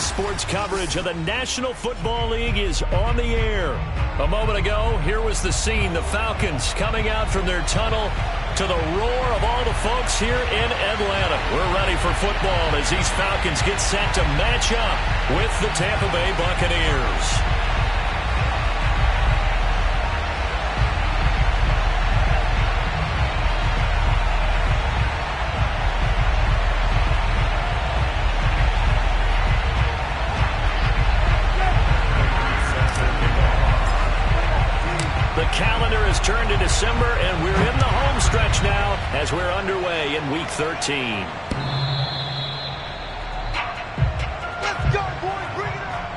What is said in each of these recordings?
Sports coverage of the National Football League is on the air. A moment ago, here was the scene. The Falcons coming out from their tunnel to the roar of all the folks here in Atlanta. We're ready for football as these Falcons get set to match up with the Tampa Bay Buccaneers. The calendar has turned to December, and we're in the home stretch now as we're underway in Week 13. Let's go, boys! Bring it up!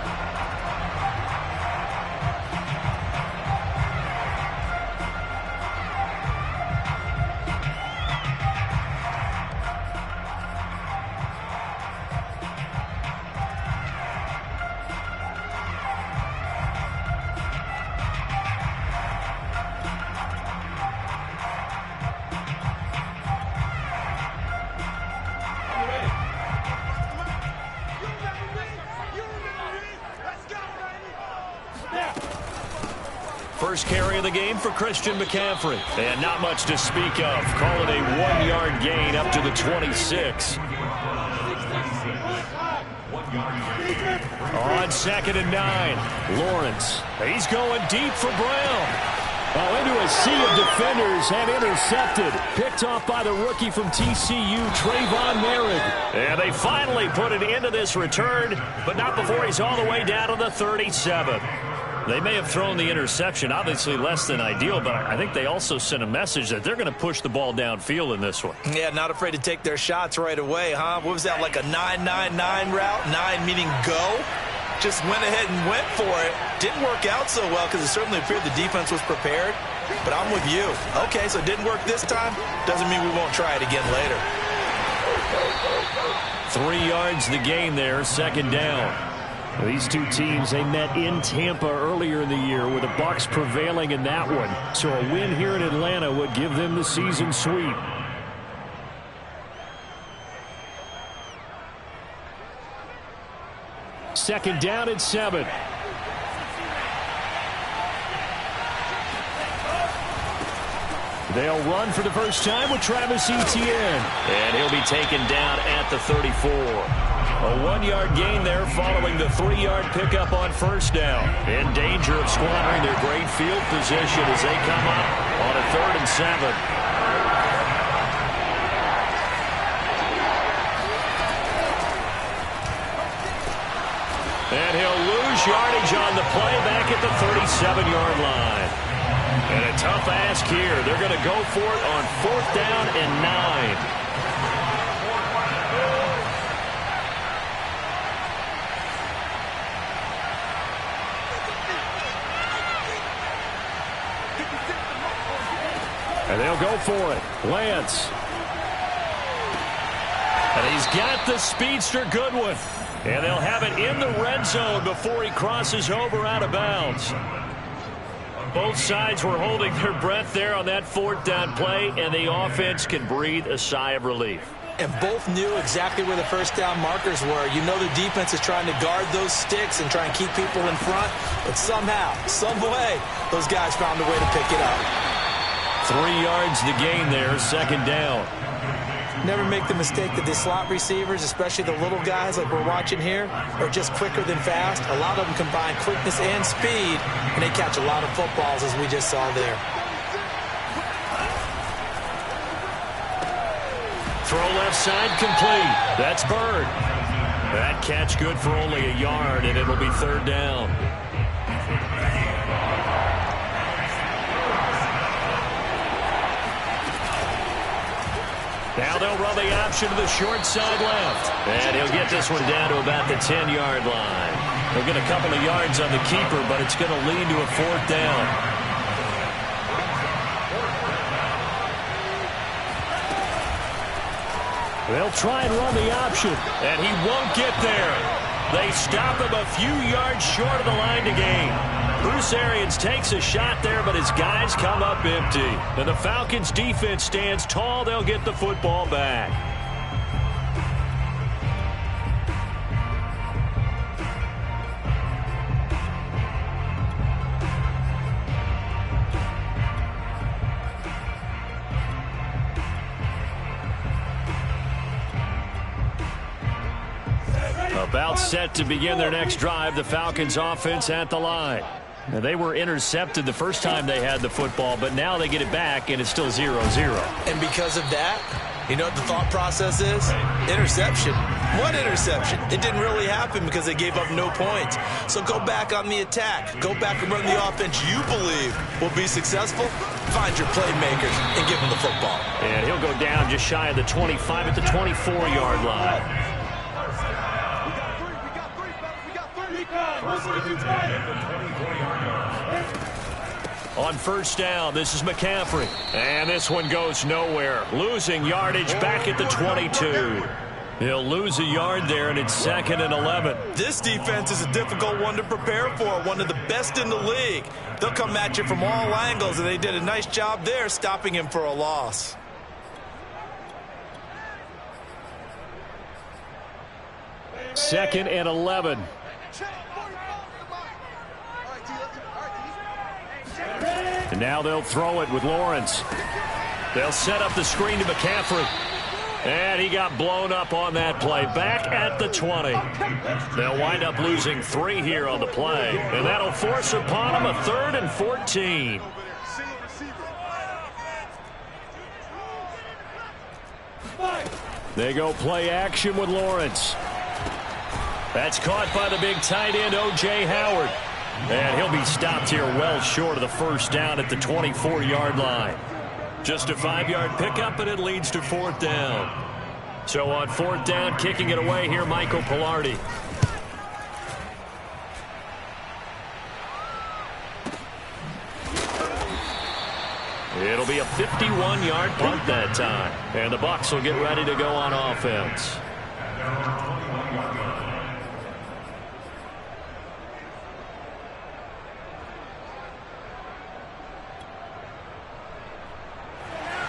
First carry of the game for Christian McCaffrey. And not much to speak of. Call it a 1-yard gain up to the 26. On 2nd and 9. Lawrence. He's going deep for Brown. Oh, into a sea of defenders and intercepted. Picked off by the rookie from TCU, Trayvon Merrick. And they finally put an end to this return, but not before he's all the way down to the 37. They may have thrown the interception, obviously less than ideal, but I think they also sent a message that they're going to push the ball downfield in this one. Yeah, not afraid to take their shots right away, huh? What was that, like a 9-9-9 route? 9 meaning go? Just went ahead and went for it. Didn't work out so well because it certainly appeared the defense was prepared. But I'm with you. Okay, so it didn't work this time. Doesn't mean we won't try it again later. 3 yards the gain there, 2nd down. These two teams, they met in Tampa earlier in the year with the Bucs prevailing in that one. So a win here in Atlanta would give them the season sweep. Second down at 7. They'll run for the first time with Travis Etienne. And he'll be taken down at the 34. A 1-yard gain there following the 3-yard pickup on 1st down. In danger of squandering their great field position as they come up on a 3rd and 7. And he'll lose yardage on the play back at the 37-yard line. And a tough ask here. They're going to go for it on 4th down and 9. And they'll go for it. Lance. And he's got the speedster Goodwin. And they'll have it in the red zone before he crosses over out of bounds. Both sides were holding their breath there on that 4th down play, and the offense can breathe a sigh of relief. And both knew exactly where the 1st down markers were. You know the defense is trying to guard those sticks and try and keep people in front. But somehow, some way, those guys found a way to pick it up. 3 yards the gain there, 2nd down. Never make the mistake that the slot receivers, especially the little guys like we're watching here, are just quicker than fast. A lot of them combine quickness and speed, and they catch a lot of footballs, as we just saw there. Throw left side complete. That's Bird. That catch good for only a yard, and it'll be 3rd down. Now they'll run the option to the short side left. And he'll get this one down to about the 10-yard line. He'll get a couple of yards on the keeper, but it's going to lead to a 4th down. They'll try and run the option, and he won't get there. They stop him a few yards short of the line to gain. Bruce Arians takes a shot there, but his guys come up empty. And the Falcons' defense stands tall. They'll get the football back. About set to begin their next drive, the Falcons offense at the line. Now, they were intercepted the first time they had the football, but now they get it back, and it's still 0-0. And because of that, you know what the thought process is? Interception. What interception? It didn't really happen because they gave up no points. So go back on the attack. Go back and run the offense you believe will be successful. Find your playmakers and give them the football. And he'll go down just shy of the 25 at the 24-yard line. On first down, this is McCaffrey. And this one goes nowhere. Losing yardage back at the 22. He'll lose a yard there, and it's 2nd and 11. This defense is a difficult one to prepare for, one of the best in the league. They'll come at you from all angles, and they did a nice job there stopping him for a loss. Second and 11. And now they'll throw it with Lawrence. They'll set up the screen to McCaffrey. And he got blown up on that play. Back at the 20. They'll wind up losing 3 here on the play. And that'll force upon him a 3rd and 14. They go play action with Lawrence. That's caught by the big tight end, O.J. Howard. And he'll be stopped here well short of the first down at the 24-yard line. Just a 5-yard pickup, and it leads to 4th down. So on 4th down, kicking it away here, Michael Pilardi. It'll be a 51-yard punt that time. And the Bucs will get ready to go on offense.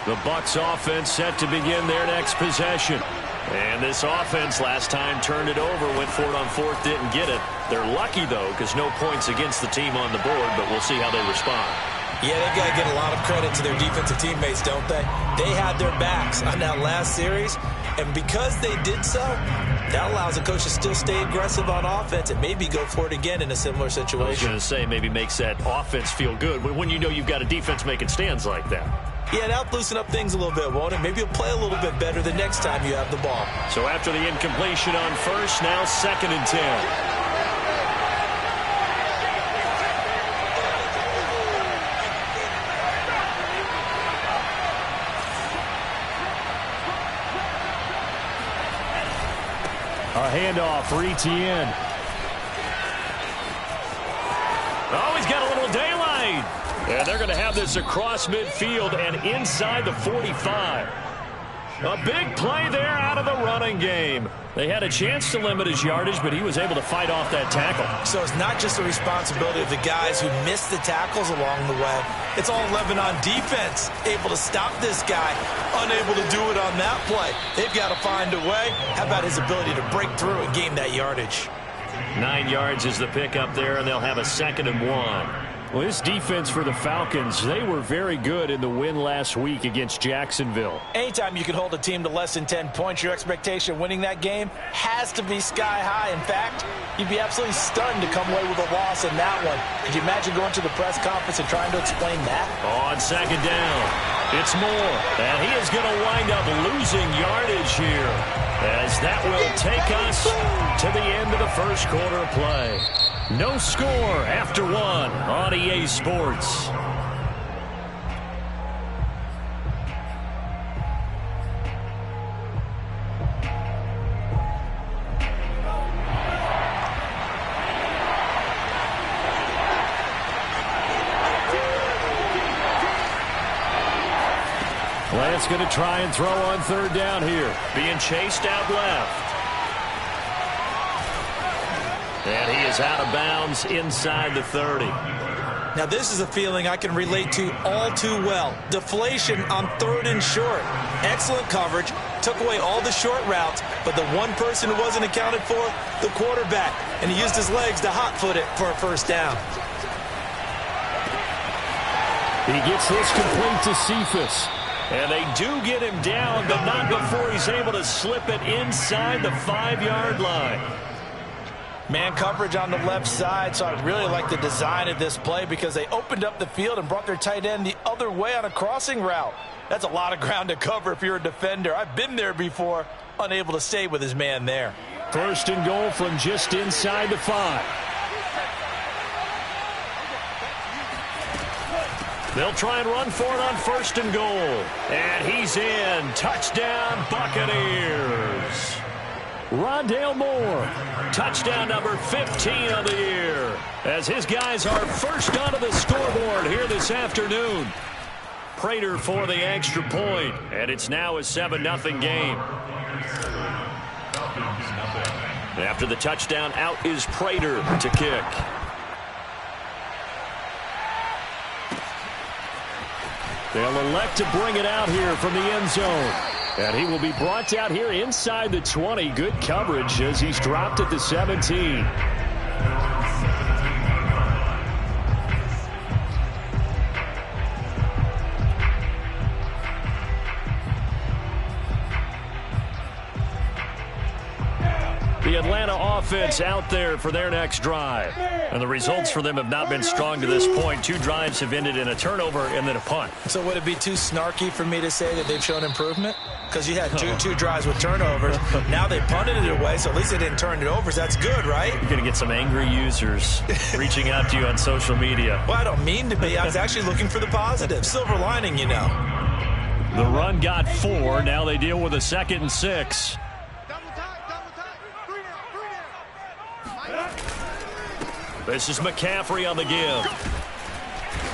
The Bucs offense set to begin their next possession. And this offense last time turned it over, went for it on 4th, didn't get it. They're lucky, though, because no points against the team on the board, but we'll see how they respond. Yeah, they've got to get a lot of credit to their defensive teammates, don't they? They had their backs on that last series, and because they did so, that allows the coach to still stay aggressive on offense and maybe go for it again in a similar situation. I was going to say, maybe makes that offense feel good when you know you've got a defense making stands like that. Yeah, that'll loosen up things a little bit, won't it? Maybe you'll play a little bit better the next time you have the ball. So after the incompletion on first, now 2nd and 10. A handoff for Etienne. Oh, he's got a little daylight. And they're going to have this across midfield and inside the 45. A big play there out of the running game. They had a chance to limit his yardage, but he was able to fight off that tackle. So it's not just the responsibility of the guys who missed the tackles along the way. It's all 11 on defense, able to stop this guy, unable to do it on that play. They've got to find a way. How about his ability to break through and gain that yardage? 9 yards is the pickup there, and they'll have a 2nd and 1. Well, this defense for the Falcons, they were very good in the win last week against Jacksonville. Anytime you can hold a team to less than 10 points, your expectation of winning that game has to be sky high. In fact, you'd be absolutely stunned to come away with a loss in that one. Could you imagine going to the press conference and trying to explain that? On 2nd down, it's Moore. And he is going to wind up losing yardage here, as that will take us to the end of the first quarter of play. No score after 1 on EA Sports. Lance going to try and throw on 3rd down here. Being chased out left. And he is out of bounds inside the 30. Now, this is a feeling I can relate to all too well. Deflation on 3rd and short. Excellent coverage. Took away all the short routes, but the one person who wasn't accounted for, the quarterback. And he used his legs to hot-foot it for a first down. He gets this complete to Cephas. And they do get him down, but not before he's able to slip it inside the 5-yard line. Man coverage on the left side, so I really like the design of this play because they opened up the field and brought their tight end the other way on a crossing route. That's a lot of ground to cover if you're a defender. I've been there before, unable to stay with his man there. First and goal from just inside the 5. They'll try and run for it on first and goal. And he's in. Touchdown, Buccaneers. Rondale Moore, touchdown number 15 of the year, as his guys are first onto the scoreboard here this afternoon. Prater for the extra point, and it's now a 7-0 game. After the touchdown, out is Prater to kick. They'll elect to bring it out here from the end zone. And he will be brought out here inside the 20. Good coverage as he's dropped at the 17. The Atlanta offense out there for their next drive. And the results for them have not been strong to this point. 2 drives have ended in a turnover and then a punt. So would it be too snarky for me to say that they've shown improvement? Because you had two drives with turnovers. Now they punted it away, so at least they didn't turn it over. So that's good, right? You're going to get some angry users reaching out to you on social media. Well, I don't mean to be. I was actually looking for the positive. Silver lining, you know. The run got 4. Now they deal with a 2nd and 6. This is McCaffrey on the give.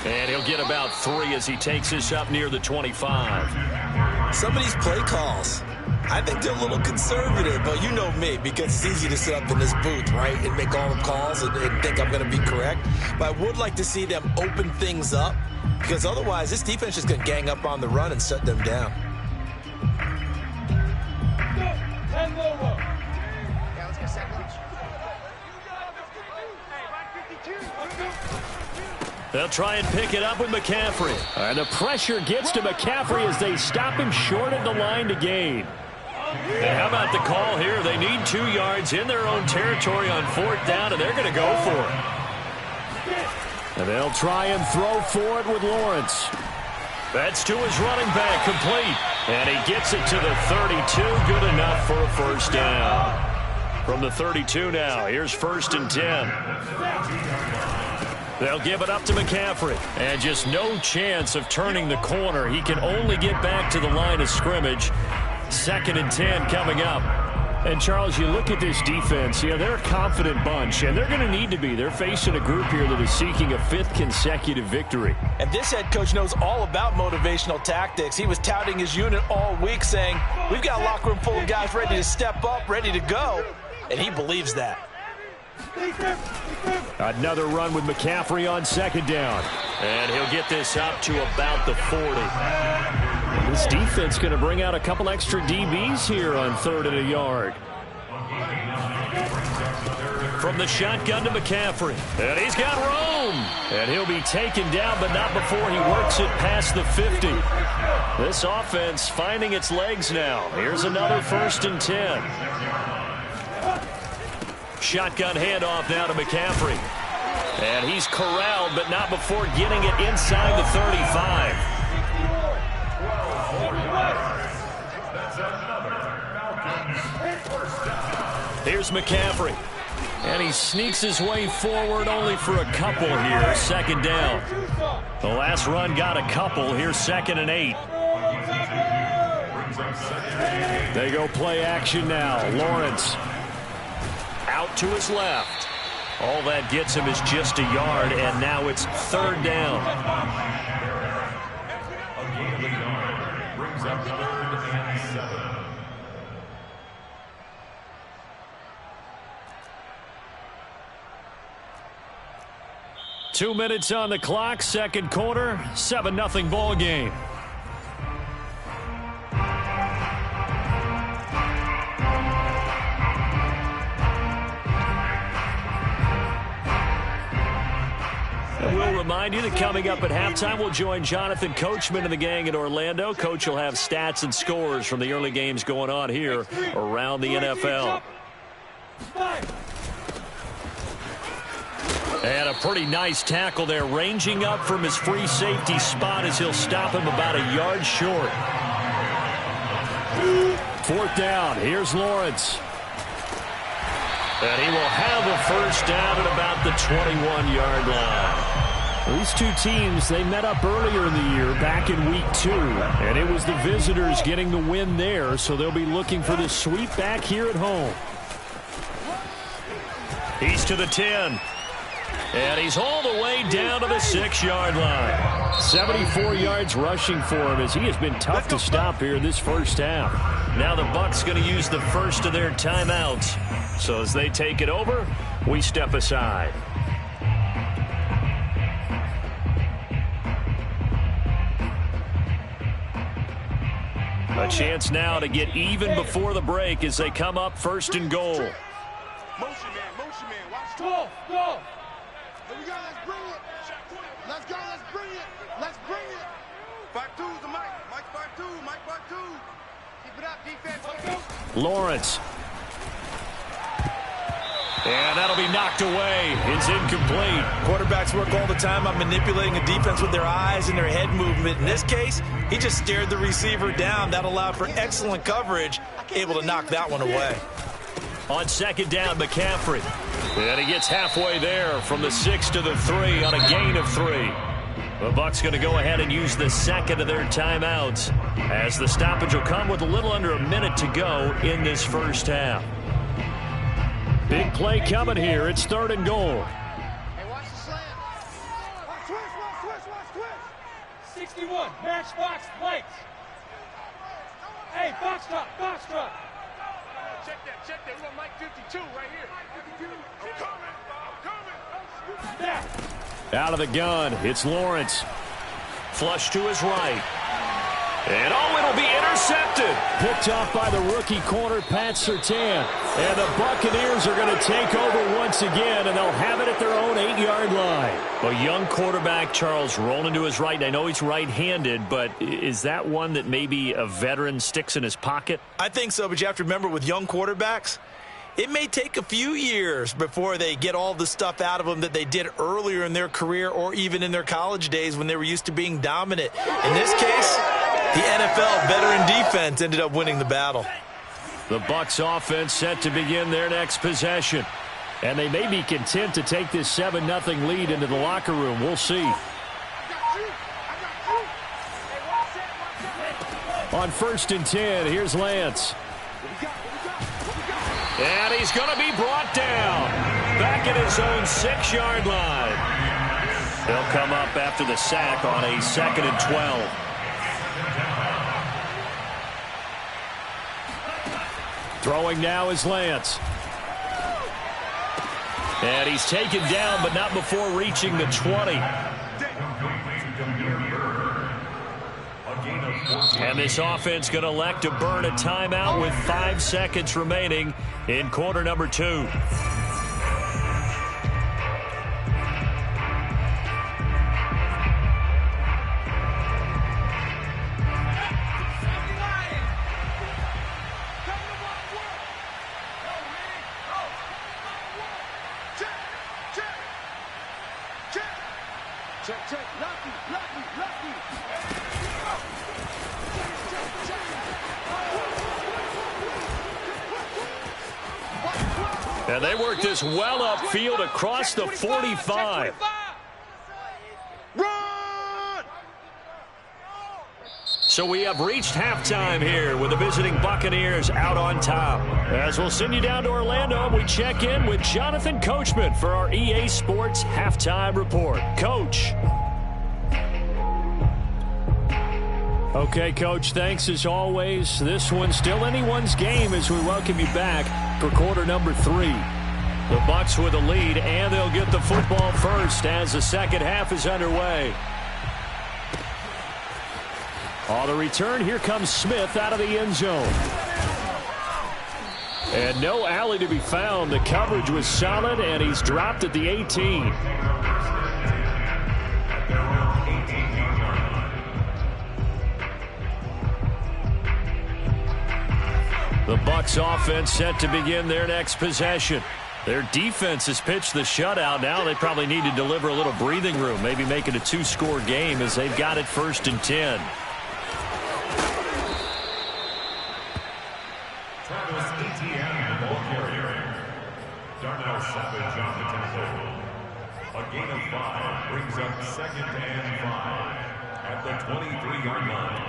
And he'll get about 3 as he takes this up near the 25. Some of these play calls, I think they're a little conservative, but you know me, because it's easy to sit up in this booth, right, and make all the calls and think I'm going to be correct. But I would like to see them open things up, because otherwise this defense is going to gang up on the run and shut them down. They'll try and pick it up with McCaffrey. And the pressure gets to McCaffrey as they stop him short of the line to gain. And how about the call here? They need 2 yards in their own territory on 4th down, and they're going to go for it. And they'll try and throw for it with Lawrence. That's to his running back, complete. And he gets it to the 32, good enough for a first down. From the 32 now, here's 1st and 10. They'll give it up to McCaffrey. And just no chance of turning the corner. He can only get back to the line of scrimmage. 2nd and 10 coming up. And, Charles, you look at this defense, they're a confident bunch, and they're going to need to be. They're facing a group here that is seeking a 5th consecutive victory. And this head coach knows all about motivational tactics. He was touting his unit all week, saying, we've got a locker room full of guys ready to step up, ready to go, and he believes that. Another run with McCaffrey on 2nd down. And he'll get this up to about the 40. This defense going to bring out a couple extra DBs here on 3rd and a yard. From the shotgun to McCaffrey. And he's got room. And he'll be taken down, but not before he works it past the 50. This offense finding its legs now. Here's another 1st and 10. Shotgun handoff now to McCaffrey. And he's corralled, but not before getting it inside the 35. Here's McCaffrey. And he sneaks his way forward only for a couple here. 2nd down. The last run got a couple. Here's 2nd and 8. They go play action now. Lawrence out to his left. All that gets him is just a yard, and now it's 3rd down. Two minutes on the clock, 2nd quarter, 7-0 ball game. We'll remind you that coming up at halftime, we'll join Jonathan Coachman and the gang in Orlando. Coach will have stats and scores from the early games going on here around the NFL. And a pretty nice tackle there, ranging up from his free safety spot as he'll stop him about a yard short. 4th down. Here's Lawrence. And he will have a first down at about the 21-yard line. These two teams, they met up earlier in the year, back in week 2. And it was the visitors getting the win there, so they'll be looking for the sweep back here at home. He's to the 10. And he's all the way down to the 6-yard line. 74 yards rushing for him as he has been tough to stop here this first half. Now the Bucs going to use the first of their timeouts. So as they take it over, we step aside. A chance now to get even before the break as they come up 1st and goal. Motion man, watch 12, go. Here we go, let's bring it. Let's go, let's bring it. Let's bring it. 5-2's the Mike. Mike 5-2, Mike 5-2. Keep it up, defense. Lawrence. And that'll be knocked away. It's incomplete. Quarterbacks work all the time on manipulating a defense with their eyes and their head movement. In this case, he just stared the receiver down. That allowed for excellent coverage, able to knock that one away. On 2nd down, McCaffrey. And he gets halfway there from the 6 to the 3 on a gain of 3. The Bucs going to go ahead and use the 2nd of their timeouts as the stoppage will come with a little under a minute to go in this first half. Big play coming here. It's 3rd and goal. Hey, watch the slant. Watch 61, matchbox lights. Hey, box drop. Check that. We want Mike 52 right here. I'm coming. Out of the gun, it's Lawrence. Flush to his right. And it'll be intercepted. Picked off by the rookie corner, Pat Surtain. And the Buccaneers are going to take over once again, and they'll have it at their own 8-yard line. A young quarterback, Charles, rolling to his right. I know he's right-handed, but is that one that maybe a veteran sticks in his pocket? I think so, but you have to remember with young quarterbacks, it may take a few years before they get all the stuff out of them that they did earlier in their career or even in their college days when they were used to being dominant. In this case, the NFL veteran defense ended up winning the battle. The Bucs offense set to begin their next possession. And they may be content to take this 7-0 lead into the locker room. We'll see. On 1st and 10, here's Lance. And he's going to be brought down. Back at his own 6-yard line. They'll come up after the sack on a 2nd and 12. Throwing now is Lance. And he's taken down, but not before reaching the 20. And this offense going to elect to burn a timeout with 5 seconds remaining in quarter number 2. Check. Lucky. And they work this well upfield across the 45. Run! So we have reached halftime here with the visiting Buccaneers out on top. As we'll send you down to Orlando, we check in with Jonathan Coachman for our EA Sports Halftime Report. Coach. Okay, Coach, thanks as always. This one's still anyone's game as we welcome you back for quarter number 3. The Bucs with a lead, and they'll get the football first as the second half is underway. On the return, here comes Smith out of the end zone. And no alley to be found. The coverage was solid, and he's dropped at the 18. The Bucs offense set to begin their next possession. Their defense has pitched the shutout. Now they probably need to deliver a little breathing room, maybe make it a 2-score game as they've got it 1st and 10. A gain of 5 brings up 2nd and 5 at the 23-yard line.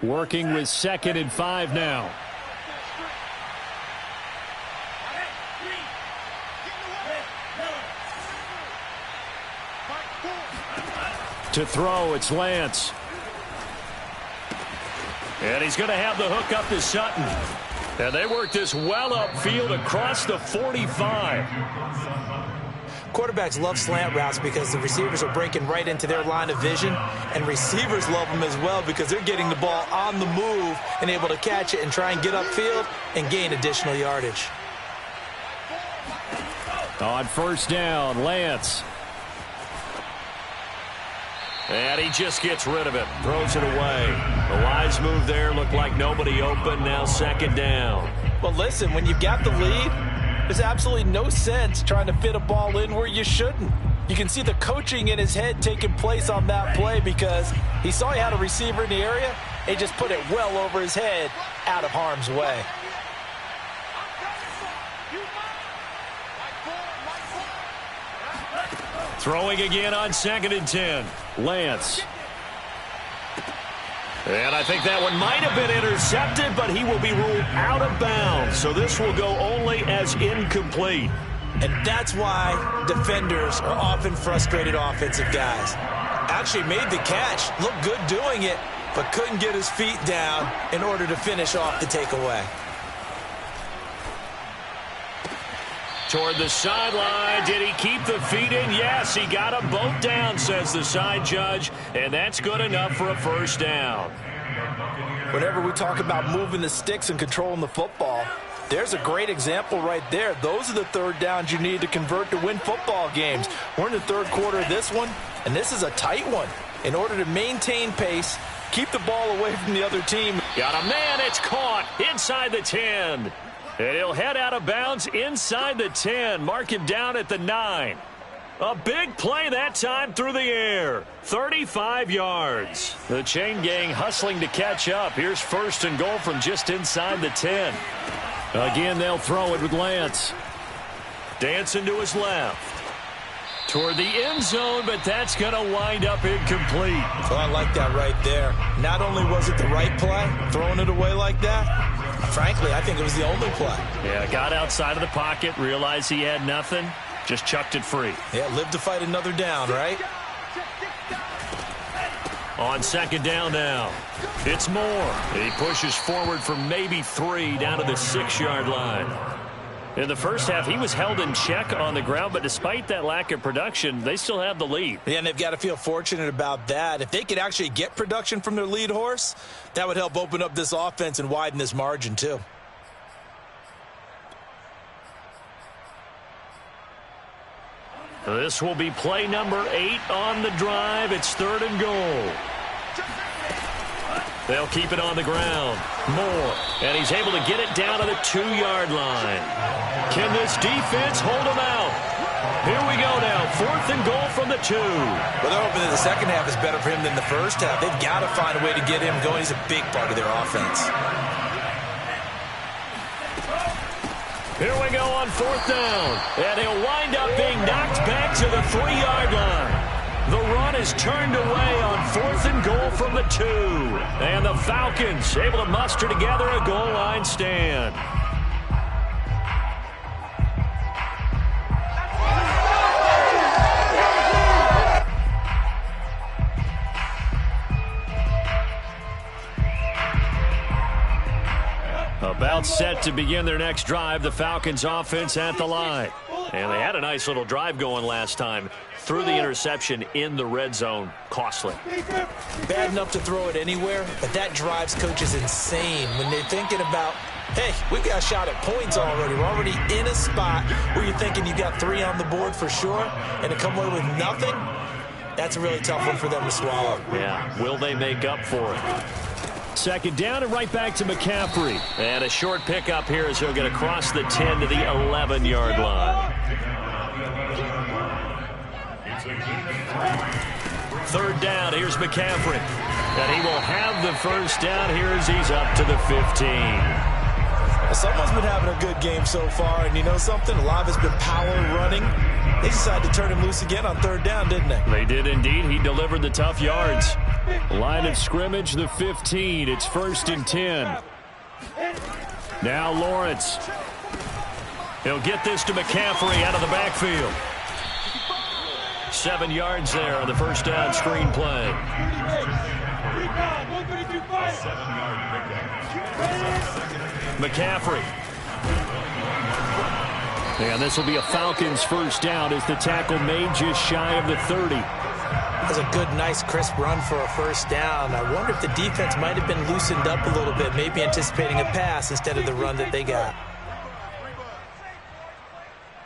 Working with 2nd and 5 now. To throw, it's Lance. And he's going to have the hook up to Sutton. And they work this well upfield across the 45. Quarterbacks love slant routes because the receivers are breaking right into their line of vision, and receivers love them as well because they're getting the ball on the move and able to catch it and try and get upfield and gain additional yardage. On 1st down, Lance. And he just gets rid of it, throws it away. The wise move there, looked like nobody open, now 2nd down. Well, listen, when you've got the lead, there's absolutely no sense trying to fit a ball in where you shouldn't. You can see the coaching in his head taking place on that play because he saw he had a receiver in the area. He just put it well over his head, out of harm's way. Throwing again on 2nd and 10. Lance. And I think that one might have been intercepted, but he will be ruled out of bounds. So this will go only as incomplete. And that's why defenders are often frustrated offensive guys. Actually made the catch, looked good doing it, but couldn't get his feet down in order to finish off the takeaway. Toward the sideline. Did he keep the feet in? Yes, he got them both down, says the side judge, and that's good enough for a 1st down. Whenever we talk about moving the sticks and controlling the football, there's a great example right there. Those are the 3rd downs you need to convert to win football games. We're in the 3rd quarter of this one, and this is a tight one. In order to maintain pace, keep the ball away from the other team. Got a man, it's caught inside the 10. And he'll head out of bounds inside the 10. Mark him down at the 9. A big play that time through the air. 35 yards. The chain gang hustling to catch up. Here's 1st and goal from just inside the 10. Again, they'll throw it with Lance. Dancing to his left. Toward the end zone, but that's going to wind up incomplete. So I like that right there. Not only was it the right play, throwing it away like that, frankly, I think it was the only play. Yeah, got outside of the pocket, realized he had nothing, just chucked it free. Yeah, live to fight another down, right? On 2nd down now, it's Moore. He pushes forward for maybe 3 down to the 6-yard line. In the first half, he was held in check on the ground, but despite that lack of production, they still have the lead. Yeah, and they've got to feel fortunate about that. If they could actually get production from their lead horse, that would help open up this offense and widen this margin too. This will be play number 8 on the drive. It's 3rd and goal. They'll keep it on the ground. Moore, and he's able to get it down to the 2-yard line. Can this defense hold him out? Here we go now, 4th and goal from the 2. Well, they're hoping that the second half is better for him than the first half. They've got to find a way to get him going. He's a big part of their offense. Here we go on 4th down. And he'll wind up being knocked back to the 3-yard line. The run is turned away on 4th and goal from the 2. And the Falcons able to muster together a goal line stand. About set to begin their next drive, the Falcons offense at the line. And they had a nice little drive going last time. Threw the interception in the red zone. Costly. Bad enough to throw it anywhere, but that drives coaches insane when they're thinking about, hey, we've got a shot at points already. We're already in a spot where you're thinking you got 3 on the board for sure, and to come away with nothing, That's a really tough one for them to swallow. Yeah, will they make up for it? Second down and right back to McCaffrey. And a short pickup here as he'll get across the 10 to the 11-yard line. Third down, here's McCaffrey. And he will have the first down here as he's up to the 15. Well, someone's been having a good game so far, and you know something? A lot of it's been power running. They decided to turn him loose again on third down, didn't they? They did indeed. He delivered the tough yards. Line of scrimmage, the 15. It's 1st and 10. Now Lawrence. He'll get this to McCaffrey out of the backfield. 7 yards there on the first down screen play. McCaffrey. And this will be a Falcons first down as the tackle made just shy of the 30. That's a good, nice, crisp run for a first down. I wonder if the defense might have been loosened up a little bit, maybe anticipating a pass instead of the run that they got.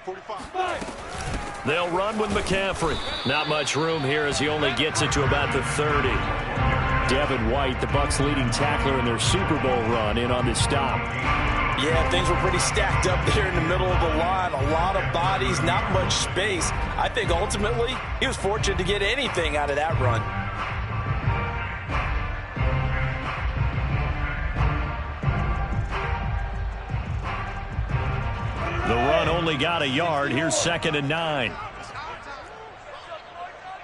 45. They'll run with McCaffrey. Not much room here as he only gets it to about the 30. Devin White, the Bucs' leading tackler in their Super Bowl run, in on the stop. Yeah, things were pretty stacked up there in the middle of the line. A lot of bodies, not much space. I think ultimately he was fortunate to get anything out of that run. The run only got a yard. Here's 2nd and 9.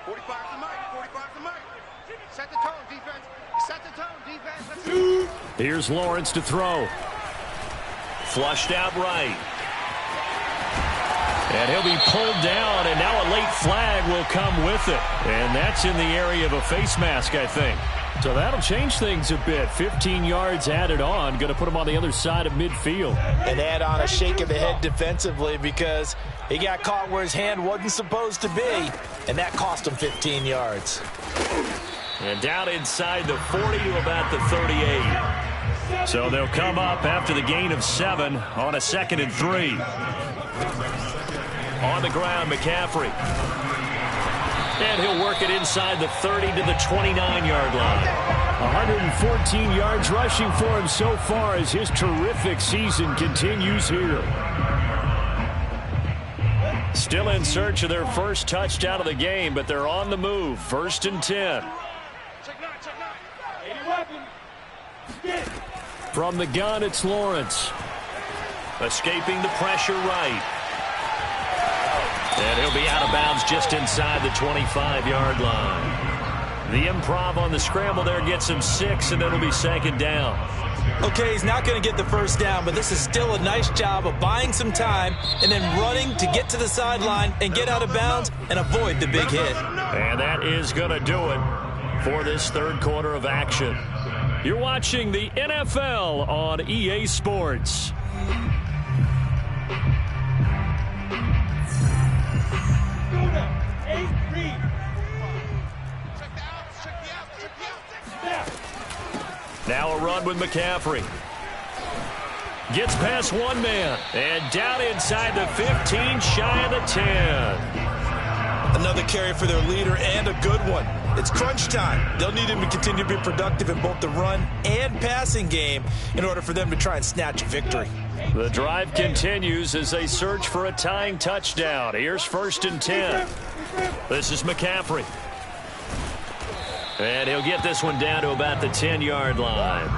45 to Mike. 45 to Mike. Set the tone, defense. Set the tone, defense. Let's go. Here's Lawrence to throw. Flushed out right. And he'll be pulled down, and now a late flag will come with it. And that's in the area of a face mask, I think. So that'll change things a bit. 15 yards added on. Going to put him on the other side of midfield. And add on a shake of the head defensively because he got caught where his hand wasn't supposed to be. And that cost him 15 yards. And down inside the 40 to about the 38. So they'll come up after the gain of 7 on a 2nd and 3. On the ground, McCaffrey. And he'll work it inside the 30 to the 29-yard line. 114 yards rushing for him so far as his terrific season continues here. Still in search of their first touchdown of the game, but they're on the move. 1st and 10. Check 9, check 9. 80 weapon. From the gun, it's Lawrence. Escaping the pressure right. And he'll be out of bounds just inside the 25-yard line. The improv on the scramble there gets him 6, and it'll be 2nd down. Okay, he's not going to get the first down, but this is still a nice job of buying some time and then running to get to the sideline and get out of bounds and avoid the big hit. And that is going to do it for this 3rd quarter of action. You're watching the NFL on EA Sports. Now a run with McCaffrey. Gets past one man. And down inside the 15, shy of the 10. Another carry for their leader and a good one. It's crunch time. They'll need him to continue to be productive in both the run and passing game in order for them to try and snatch a victory. The drive continues as they search for a tying touchdown. Here's 1st and 10. This is McCaffrey. And he'll get this one down to about the 10-yard line.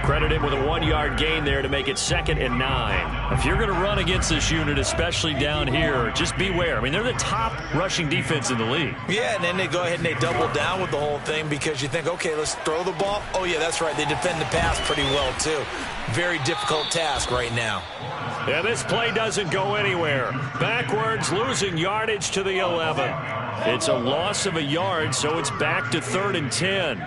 Credit him with a 1-yard gain there to make it 2nd and 9. If you're going to run against this unit, especially down here, just beware. I mean, they're the top rushing defense in the league. Yeah, and then they go ahead and they double down with the whole thing because you think, okay, let's throw the ball. Oh, yeah, that's right. They defend the pass pretty well, too. Very difficult task right now. Yeah, this play doesn't go anywhere. Backwards, losing yardage to the 11. It's a loss of a yard, so it's back to 3rd and 10.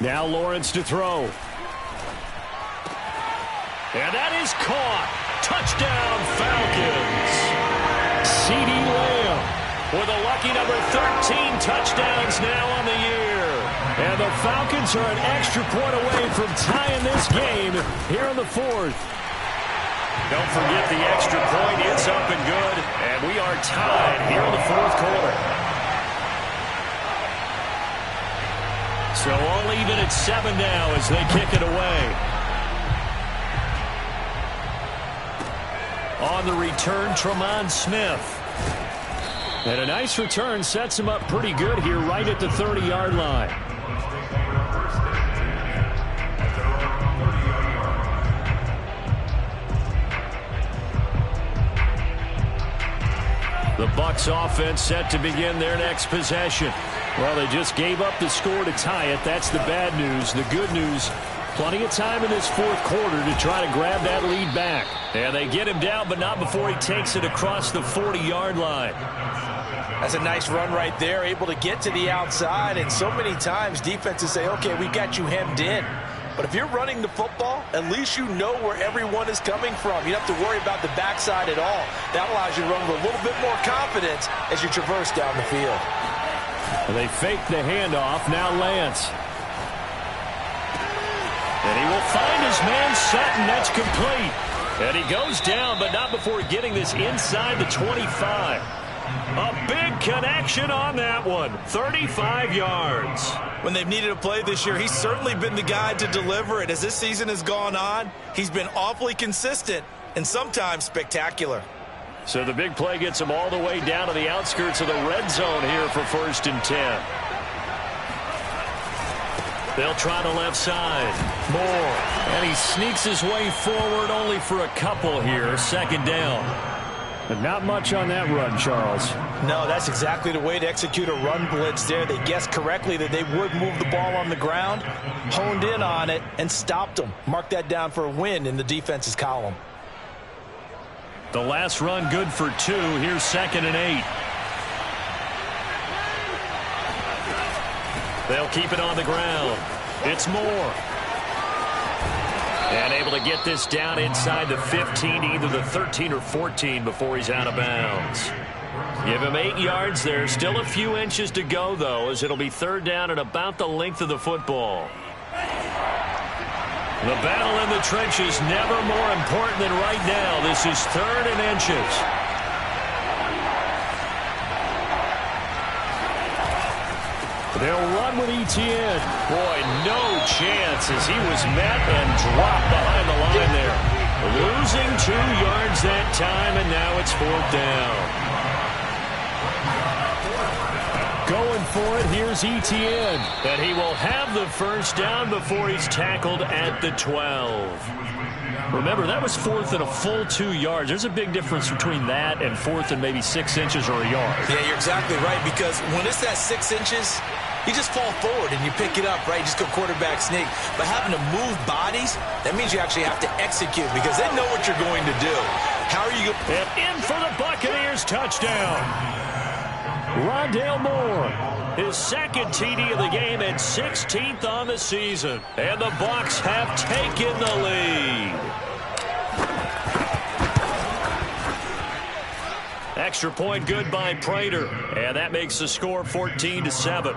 Now Lawrence to throw. And that is caught. Touchdown, Falcons. CeeDee Lamb with a lucky number 13 touchdowns now on the year. And the Falcons are an extra point away from tying this game here in the 4th. Don't forget the extra point. It's up and good. And we are tied here in the fourth quarter. So all even at 7 now as they kick it away. On the return, Tremont Smith. And a nice return sets him up pretty good here right at the 30-yard line. The Bucs offense set to begin their next possession. Well, they just gave up the score to tie it. That's the bad news. The good news, plenty of time in this fourth quarter to try to grab that lead back. And they get him down, but not before he takes it across the 40-yard line. That's a nice run right there, able to get to the outside. And so many times defenses say, okay, we got you hemmed in. But if you're running the football, at least you know where everyone is coming from. You don't have to worry about the backside at all. That allows you to run with a little bit more confidence as you traverse down the field. Well, they fake the handoff. Now Lance. And he will find his man Sutton. That's complete. And he goes down, but not before getting this inside the 25. A big connection on that one. 35 yards. When they've needed a play this year, he's certainly been the guy to deliver it. As this season has gone on, he's been awfully consistent and sometimes spectacular. So the big play gets him all the way down to the outskirts of the red zone here for 1st and 10. They'll try the left side. Moore. And he sneaks his way forward only for a couple here. 2nd down. But not much on that run, Charles. No, that's exactly the way to execute a run blitz there. They guessed correctly that they would move the ball on the ground, honed in on it, and stopped them. Mark that down for a win in the defense's column. The last run good for 2. Here's 2nd and 8. They'll keep it on the ground. It's Moore. And able to get this down inside the 15, either the 13 or 14 before he's out of bounds. Give him 8 yards there. Still a few inches to go, though, as it'll be 3rd down and about the length of the football. The battle in the trenches never more important than right now. This is 3rd and inches. They'll run with Etienne. Boy, no chance as he was met and dropped behind the line there. Losing 2 yards that time, and now it's 4th down. Going for it, here's Etienne. And he will have the 1st down before he's tackled at the 12. Remember, that was 4th and a full 2 yards. There's a big difference between that and 4th and maybe 6 inches or a yard. Yeah, you're exactly right, because when it's that 6 inches, you just fall forward and you pick it up, right? You just go quarterback sneak. But having to move bodies, that means you actually have to execute because they know what you're going to do. How are you going? And in for the Buccaneers touchdown. Rondale Moore, his 2nd TD of the game and 16th on the season. And the Bucs have taken the lead. Extra point good by Prater. And that makes the score 14-7.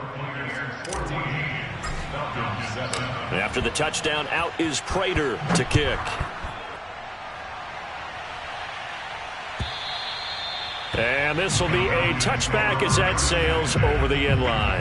After the touchdown, out is Prater to kick. And this will be a touchback as that sails over the end line.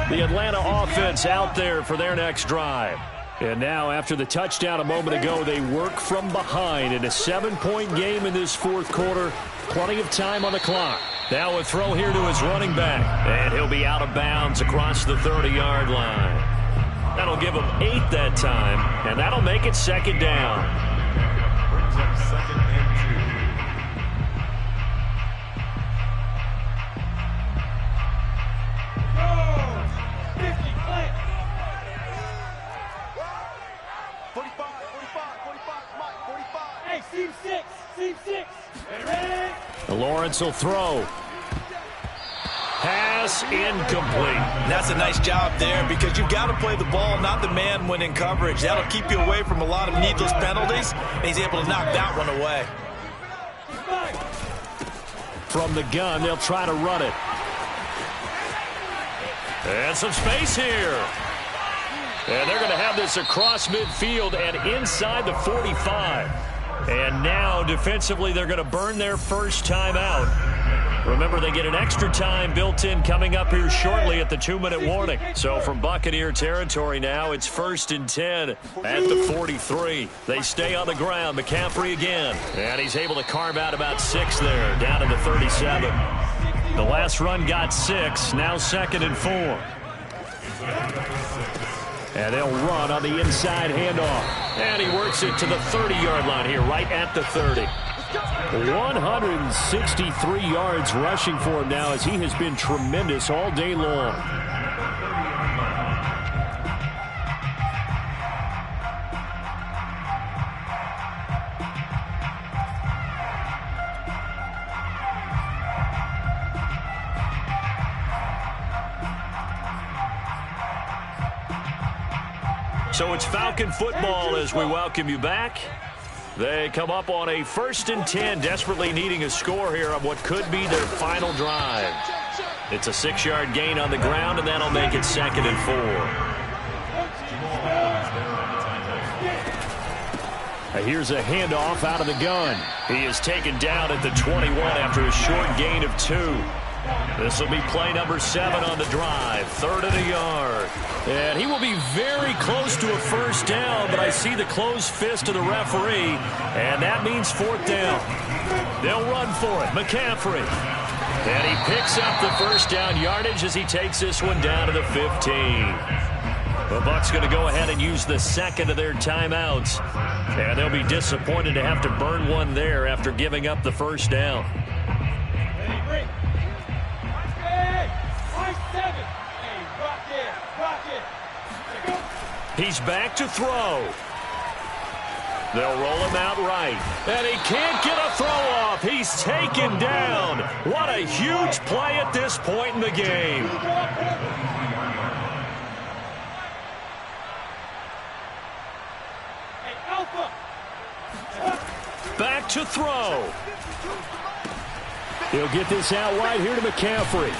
The Atlanta offense out there for their next drive. And now, after the touchdown a moment ago, they work from behind in a 7-point game in this 4th quarter. Plenty of time on the clock. Now a throw here to his running back. And he'll be out of bounds across the 30-yard line. That'll give him 8 that time, and that'll make it 2nd down. Brings up 2nd and 2. Lawrence will throw. Pass incomplete. That's a nice job there because you've got to play the ball, not the man when in coverage. That'll keep you away from a lot of needless penalties, and he's able to knock that one away. From the gun, they'll try to run it. And some space here. And they're going to have this across midfield and inside the 45. And now, defensively, they're going to burn their first timeout. Remember, they get an extra time built in coming up here shortly at the 2-minute warning. So from Buccaneer territory now, it's 1st and 10 at the 43. They stay on the ground. McCaffrey again. And he's able to carve out about 6 there, down to the 37. The last run got 6. Now 2nd and 4. And they'll run on the inside handoff. And he works it to the 30-yard line here, right at the 30. 163 yards rushing for him now as he has been tremendous all day long. So it's Falcon football as we welcome you back. They come up on a 1st and 10, desperately needing a score here on what could be their final drive. It's a 6-yard gain on the ground, and that'll make it 2nd and 4. Here's a handoff out of the gun. He is taken down at the 21 after a short gain of 2. This will be play number 7 on the drive. 3rd and a yard. And he will be very close to a first down, but I see the closed fist of the referee, and that means 4th down. They'll run for it. McCaffrey. And he picks up the first down yardage as he takes this one down to the 15. The Bucs going to go ahead and use the 2nd of their timeouts. And they'll be disappointed to have to burn one there after giving up the first down. He's back to throw. They'll roll him out right. And he can't get a throw off. He's taken down. What a huge play at this point in the game. Back to throw. He'll get this out wide here to McCaffrey.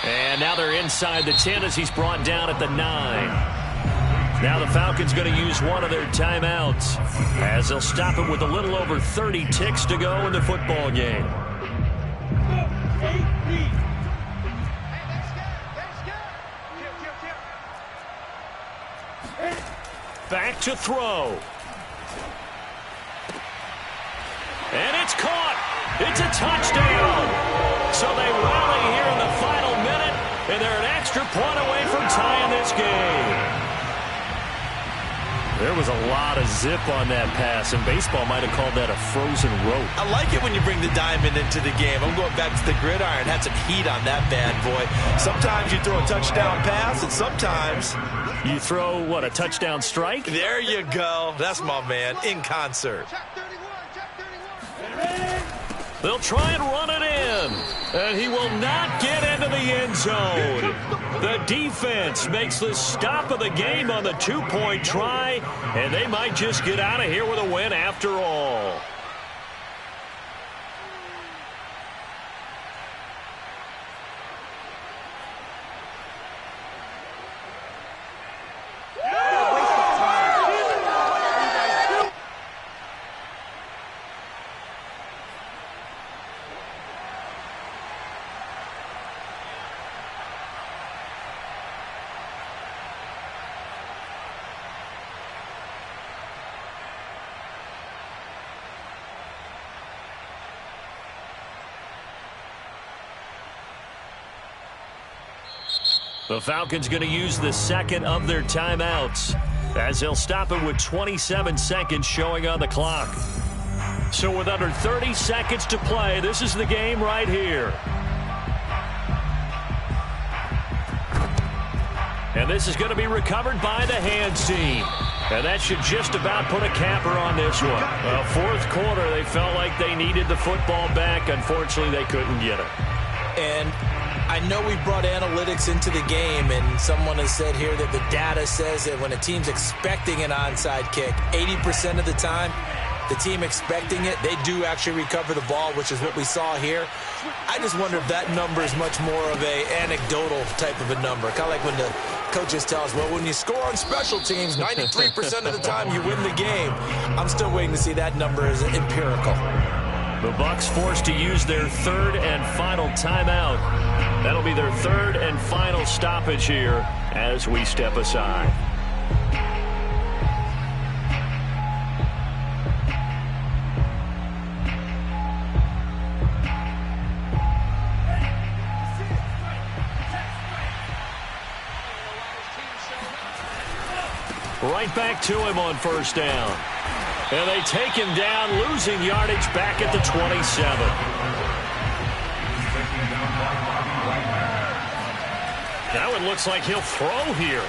And now they're inside the 10 as he's brought down at the 9. Now the Falcons going to use one of their timeouts as they'll stop it with a little over 30 ticks to go in the football game. Back to throw. And it's caught. It's a touchdown. So they rally here in the final minute, and they're an extra point away from tying this game. There was a lot of zip on that pass, and baseball might have called that a frozen rope. I like it when you bring the diamond into the game. I'm going back to the gridiron. Had some heat on that bad boy. Sometimes you throw a touchdown pass, and sometimes you throw, what, a touchdown strike? There you go. That's my man, in concert. They'll try and run it in, and he will not get into the end zone. The defense makes the stop of the game on the 2-point try, and they might just get out of here with a win after all. The Falcons going to use the 2nd of their timeouts as they'll stop it with 27 seconds showing on the clock. So with under 30 seconds to play, this is the game right here. And this is going to be recovered by the hands team. And that should just about put a capper on this one. Well, 4th quarter, they felt like they needed the football back. Unfortunately, they couldn't get it. And I know we brought analytics into the game, and someone has said here that the data says that when a team's expecting an onside kick, 80% of the time, the team expecting it, they do actually recover the ball, which is what we saw here. I just wonder if that number is much more of a anecdotal type of a number. Kind of like when the coaches tell us, well, when you score on special teams, 93% of the time you win the game. I'm still waiting to see that number as empirical. The Bucs forced to use their third and final timeout. That'll be their third and final stoppage here as we step aside. Right back to him on first down. And they take him down, losing yardage back at the 27. Now it looks like he'll throw here.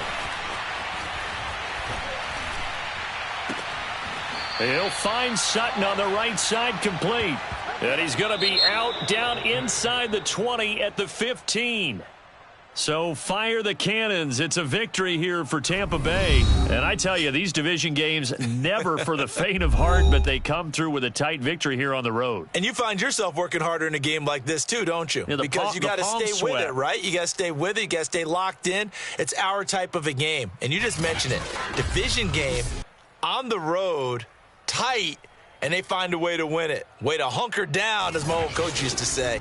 He'll find Sutton on the right side, complete. And he's going to be out down inside the 20 at the 15. So fire the cannons. It's a victory here for Tampa Bay. And I tell you, these division games, never for the faint of heart, but they come through with a tight victory here on the road. And you find yourself working harder in a game like this too, don't you? Yeah, because you got to stay with it, right? You got to stay with it. You got to stay locked in. It's our type of a game. And you just mentioned it. Division game, on the road, tight, and they find a way to win it. Way to hunker down, as my old coach used to say.